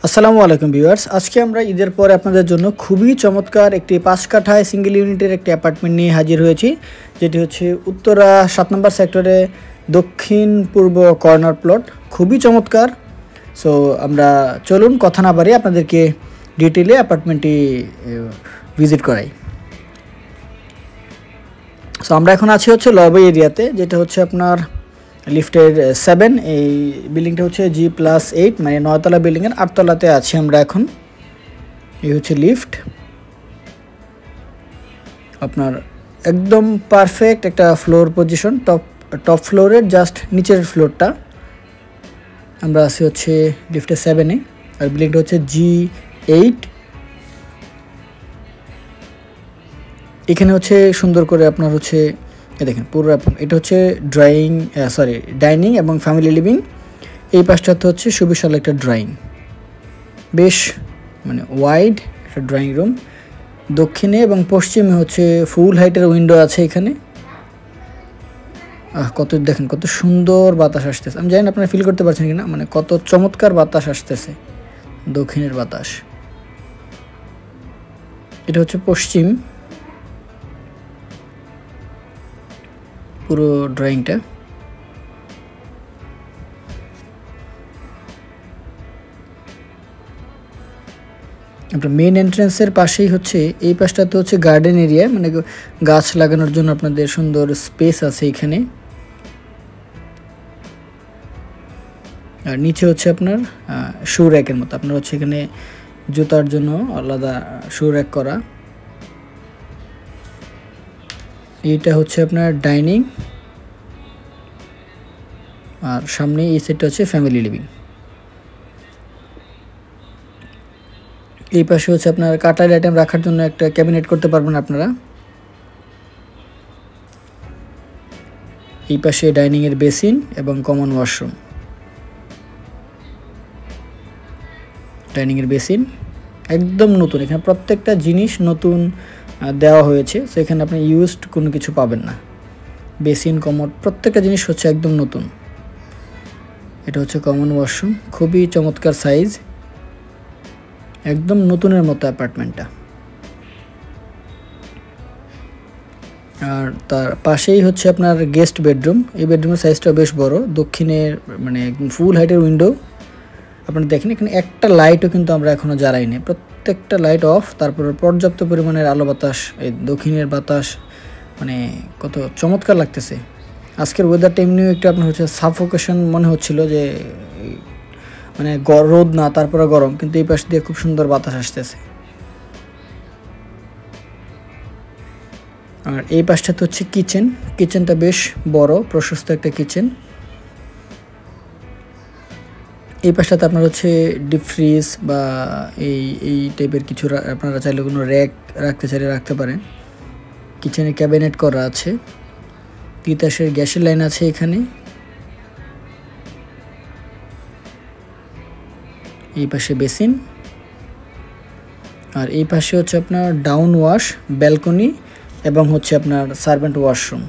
আসসালামু আলাইকুম ভিউয়ার্স, আজকে আমরা ঈদের পরে আপনাদের জন্য খুবই চমৎকার একটি 5 কাঠায় সিঙ্গেল ইউনিটের একটি অ্যাপার্টমেন্ট নিয়ে হাজির হয়েছি, যেটি হচ্ছে উত্তরা 7 নম্বর সেক্টরে দক্ষিণ পূর্ব কর্নার প্লট। খুবই চমৎকার। সো আমরা চলুন কথা না বাড়িয়ে আপনাদেরকে ডিটেইলে অ্যাপার্টমেন্টটি ভিজিট করাই। সো আমরা এখন আছি হচ্ছে লবি এরিয়াতে, যেটা হচ্ছে আপনার লিফটের 7। এই বিল্ডিংটা হচ্ছে G+8, মানে 9 তলা বিল্ডিংয়ের 8 তলাতে আছি আমরা এখন। এই হচ্ছে লিফট, আপনার একদম পারফেক্ট একটা ফ্লোর পজিশন, টপ ফ্লোরের জাস্ট নিচের ফ্লোরটা। আমরা আছি হচ্ছে লিফটের 7-এ, আর বিল্ডিংটা হচ্ছে G8। এখানে হচ্ছে সুন্দর করে আপনার হচ্ছে দেখেন পুরো এটা হচ্ছে ডাইনিং এবং ফ্যামিলি লিভিং। এই পাশটাতে হচ্ছে সুবিশাল একটা ড্রয়িং, বেশ মানে ওয়াইড একটা ড্রয়িং রুম। দক্ষিণে এবং পশ্চিমে হচ্ছে ফুল হাইটের উইন্ডো আছে এখানে। কত দেখেন কত সুন্দর বাতাস আসতেছে। আমি জানি না আপনারা ফিল করতে পারছেন কিনা, মানে কত চমৎকার বাতাস আসতেছে, দক্ষিণের বাতাস। এটা হচ্ছে পশ্চিম পুরো ড্রয়িংটা। আপনার মেইন এন্ট্রান্সের পাশেই হচ্ছে এই পাশটাতে হচ্ছে গার্ডেন এরিয়া, মানে গাছ লাগানোর জন্য আপনাদের সুন্দর স্পেস আছে এখানে। আর নিচে হচ্ছে আপনার শু র্যাকের মতো, আপনার হচ্ছে এখানে জুতার জন্য আলাদা শু র্যাক করা। এইটা হচ্ছে আপনার ডাইনিং, আর সামনে এই সেটটা হচ্ছে ফ্যামিলি লিভিং। এই পাশে হচ্ছে আপনার কাটার আইটেম রাখার জন্য একটা ক্যাবিনেট করতে পারবেন আপনারা। এই পাশে ডাইনিং এর বেসিন এবং কমন ওয়াশরুম। ডাইনিং এর বেসিন একদম নতুন, এখানে প্রত্যেকটা জিনিস নতুন দেওয়া হয়েছে, সো এখানে আপনি ইউজড কোনো কিছু পাবেন না। বেসিন, কমোড, প্রত্যেকটা জিনিস হচ্ছে একদম নতুন। এটা হচ্ছে কমন ওয়াশরুম, খুবই চমৎকার সাইজ, একদম নতুনের মতো অ্যাপার্টমেন্টটা। আর তার পাশেই হচ্ছে আপনার গেস্ট বেডরুম। এই বেডরুমের সাইজটা বেশ বড়, দক্ষিণের মানে ফুল হাইটের উইন্ডো। আপনারা দেখেন এখানে একটা লাইটও কিন্তু আমরা এখনও জ্বালাইনি, প্রত্যেকটা লাইট অফ। তারপরে পর্যাপ্ত পরিমাণের আলো বাতাস, এই দক্ষিণের বাতাস, মানে কত চমৎকার লাগতেছে। আজকের ওয়েদারটা এমনিও একটু আপনার হচ্ছে সাফোকেশন মনে হচ্ছিল, যে মানে রোদ না তারপরে গরম, কিন্তু এই পাশ দিয়ে খুব সুন্দর বাতাস আসতেছে। আর এই পাশটাতে হচ্ছে কিচেনটা বেশ বড়, প্রশস্ত একটা কিচেন। এই পাশটাতে আপনার হচ্ছে ডিপ ফ্রিজ বা এই টাইপের কিছু আপনারা চাইলে কোনো র্যাক রাখতে চাইলে রাখতে পারেন। কিচেনে ক্যাবিনেট করা আছে, তিতাসের গ্যাসের লাইন আছে এখানে। এই পাশে বেসিন, আর এই পাশে হচ্ছে আপনার ডাউন ওয়াশ, ব্যালকনি এবং হচ্ছে আপনার সার্ভেন্ট ওয়াশরুম।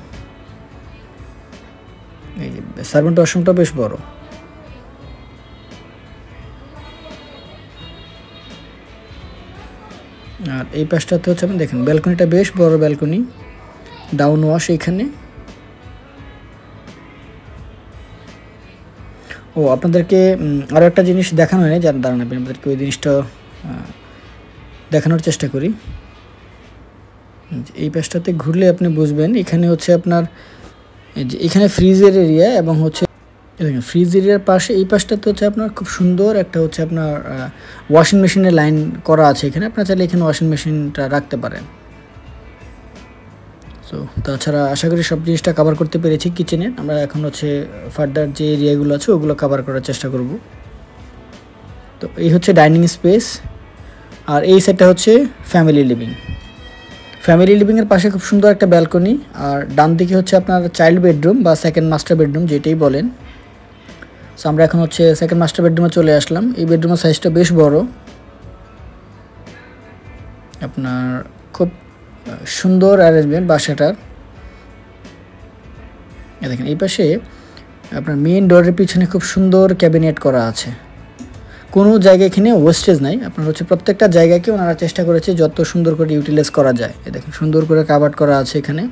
এই যে সার্ভেন্ট ওয়াশরুমটা বেশ বড়। আর এই পাশটাতে হচ্ছে আপনি দেখেন ব্যালকনিটা বেশ বড় ব্যালকনি, ডাউন ওয়াশ এখানে। ও আপনাদেরকে আরও একটা জিনিস দেখানো হয়নি, যার দাঁড়ান আপনাদেরকে ওই জিনিসটা দেখানোর চেষ্টা করি। এই পাশটাতে ঘুরলে আপনি বুঝবেন, এখানে হচ্ছে আপনার এখানে ফ্রিজের এরিয়া, এবং হচ্ছে ফ্রিজ এরিয়ার পাশে এই পাশটাতে হচ্ছে আপনার খুব সুন্দর একটা হচ্ছে আপনার ওয়াশিং মেশিনের লাইন করা আছে এখানে। আপনারা চাইলে এখানে ওয়াশিং মেশিনটা রাখতে পারেন। সো তাছাড়া আশা করি সব জিনিসটা কভার করতে পেরেছি কিচেনে। আমরা এখন হচ্ছে ফার্দার যে এরিয়াগুলো আছে ওগুলো কভার করার চেষ্টা করব। তো এই হচ্ছে ডাইনিং স্পেস, আর এই সাইডটা হচ্ছে ফ্যামিলি লিভিং। ফ্যামিলি লিভিংয়ের পাশে খুব সুন্দর একটা ব্যালকনি, আর ডান দিকে হচ্ছে আপনার চাইল্ড বেডরুম বা সেকেন্ড মাস্টার বেডরুম যেটাই বলেন। সো আমরা এখন হচ্ছে সেকেন্ড মাস্টার বেডরুমে চলে আসলাম। এই বেডরুমের সাইজটা বেশ বড়, আপনার খুব সুন্দর অ্যারেঞ্জমেন্ট বাসাটার। দেখেন এই পাশে আপনার মেইন ডোরের পিছনে খুব সুন্দর ক্যাবিনেট করা আছে, কোনো জায়গা এখানে ওয়েস্টেজ নাই। আপনার হচ্ছে প্রত্যেকটা জায়গাকে ওনারা চেষ্টা করেছে যত সুন্দর করে ইউটিলাইজ করা যায়। দেখেন সুন্দর করে কাভার করা আছে এখানে,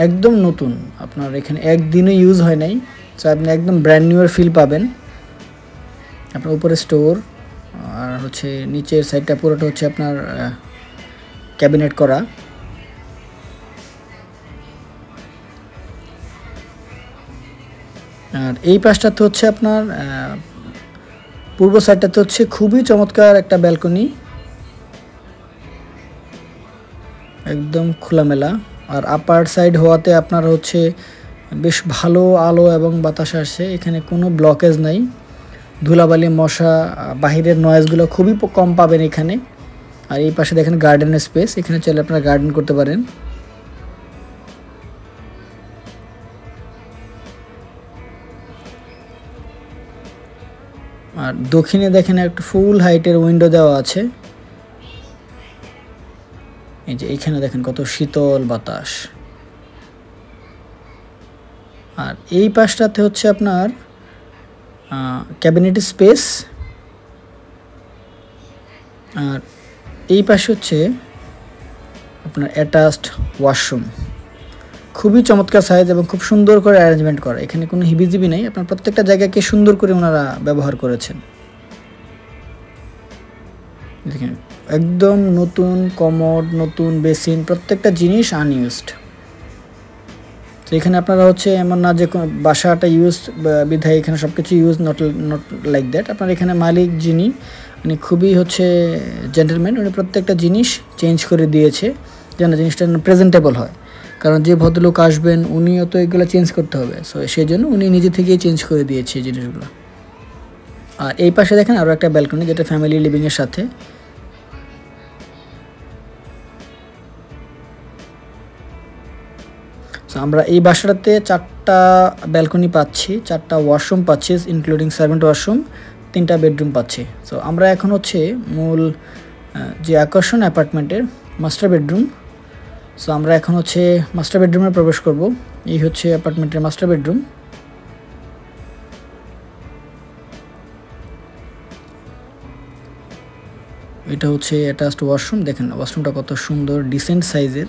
একদম নতুন। আপনার এখানে একদিনও ইউজ হয় নাই, সো আপনি একদম ব্র্যান্ড নিউ এর ফিল পাবেন। আপনার উপরে স্টোর আর হচ্ছে নিচের সাইডটা পুরোটা হচ্ছে আপনার ক্যাবিনেট করা। আর এই পাশটাতে হচ্ছে আপনার পূর্ব সাইডটাতে হচ্ছে খুবই চমৎকার একটা ব্যালকনি, একদম খোলামেলা। আর আপার সাইড হওয়াতে আপনার হচ্ছে বেশ ভালো আলো এবং বাতাস আসছে, এখানে কোনো ব্লকেজ নাই। ধুলাবালি মশা বাহিরের নয়েজগুলো খুবই কম পাবেন এখানে। আর এই পাশে দেখেন গার্ডেনের স্পেস, এখানে চলে আপনারা গার্ডেন করতে পারেন। আর দক্ষিণে দেখেন একটা ফুল হাইটের উইন্ডো দেওয়া আছে, এই যে এইখানে দেখেন কত শীতল বাতাস। আর এই পাশটাতে হচ্ছে আপনার ক্যাবিনেট স্পেস, আর এই পাশে হচ্ছে আপনার অ্যাটাচড ওয়াশরুম। খুবই চমৎকার সাইজ এবং খুব সুন্দর করে অ্যারেঞ্জমেন্ট করা, এখানে কোনো হিবিজিবি নেই। আপনার প্রত্যেকটা জায়গাকে সুন্দর করে ওনারা ব্যবহার করেছেন। দেখেন একদম নতুন কমোড, নতুন বেসিন, প্রত্যেকটা জিনিস আনইউজড। তো এখানে আপনারা হচ্ছে এমন না যে বাসাটা ইউজ বিধায় এখানে সব কিছু ইউজ, নট লাইক দ্যাট। আপনার এখানে মালিক যিনি উনি খুবই হচ্ছে জেন্টলম্যান, উনি প্রত্যেকটা জিনিস চেঞ্জ করে দিয়েছে যেন জিনিসটা প্রেজেন্টেবল হয়। কারণ যে ভদ্রলোক আসবেন উনিও তো এগুলো চেঞ্জ করতে হবে, সো সেই জন্য উনি নিজে থেকেই চেঞ্জ করে দিয়েছে এই জিনিসগুলো। আর এই পাশে দেখেন আরও একটা ব্যালকনি, যেটা ফ্যামিলি লিভিংয়ের সাথে। সো আমরা এই বাসাটাতে 4টা ব্যালকনি পাচ্ছি, 4টা ওয়াশরুম পাচ্ছি ইনক্লুডিং সার্ভেন্ট ওয়াশরুম, 3টা বেডরুম পাচ্ছি। সো আমরা এখন হচ্ছে মূল যে আকর্ষণ অ্যাপার্টমেন্টের মাস্টার বেডরুম। সো আমরা এখন হচ্ছে মাস্টার বেডরুমে প্রবেশ করব। এই হচ্ছে অ্যাপার্টমেন্টের মাস্টার বেডরুম। এটা হচ্ছে অ্যাটাচড ওয়াশরুম, দেখেন ওয়াশরুমটা কত সুন্দর, ডিসেন্ট সাইজের।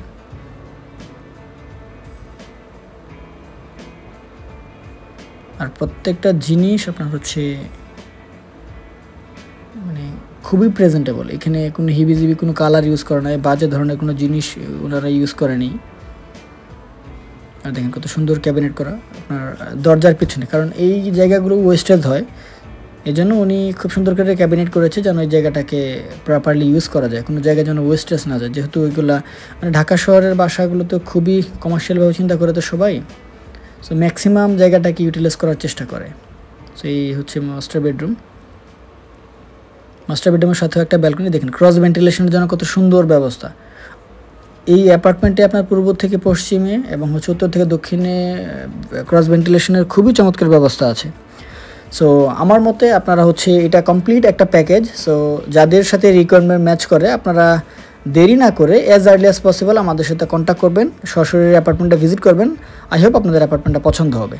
আর প্রত্যেকটা জিনিস আপনার হচ্ছে মানে খুবই প্রেজেন্টেবল, এখানে কোনো হিবিজিবি কোনো কালার ইউজ করে নাই, বাজে ধরনের কোনো জিনিস ওনারা ইউজ করেনি। আর দেখেন কত সুন্দর ক্যাবিনেট করা আপনার দরজার পিছনে, কারণ এই জায়গাগুলো ওয়েস্টেজ হয়, এই জন্য উনি খুব সুন্দর করে ক্যাবিনেট করেছে যেন ওই জায়গাটাকে প্রপারলি ইউজ করা যায়, কোনো জায়গায় যেন ওয়েস্টেজ না যায়। যেহেতু ওইগুলা মানে ঢাকা শহরের বাসাগুলো তো খুবই কমার্শিয়ালভাবে চিন্তা করে তো সবাই, সো ম্যাক্সিমাম জায়গাটাকে ইউটিলাইজ করার চেষ্টা করে। সো এই হচ্ছে মাস্টার বেডরুম। মাস্টার বেডরুমের সাথেও একটা ব্যালকনি, দেখেন ক্রস ভেন্টিলেশনের জন্য কত সুন্দর ব্যবস্থা। এই অ্যাপার্টমেন্টে আপনার পূর্ব থেকে পশ্চিমে এবং হচ্ছে উত্তর থেকে দক্ষিণে ক্রস ভেন্টিলেশনের খুবই চমৎকার ব্যবস্থা আছে। সো আমার মতে আপনারা হচ্ছে এটা কমপ্লিট একটা প্যাকেজ। সো যাদের সাথে রিকোয়ারমেন্ট ম্যাচ করে আপনারা দেরি না করে অ্যাজ আর্লি অ্যাজ পসিবল আমাদের সাথে কন্ট্যাক্ট করবেন, সরাসরি অ্যাপার্টমেন্টটা ভিজিট করবেন। আই হোপ আপনাদের অ্যাপার্টমেন্টটা পছন্দ হবে।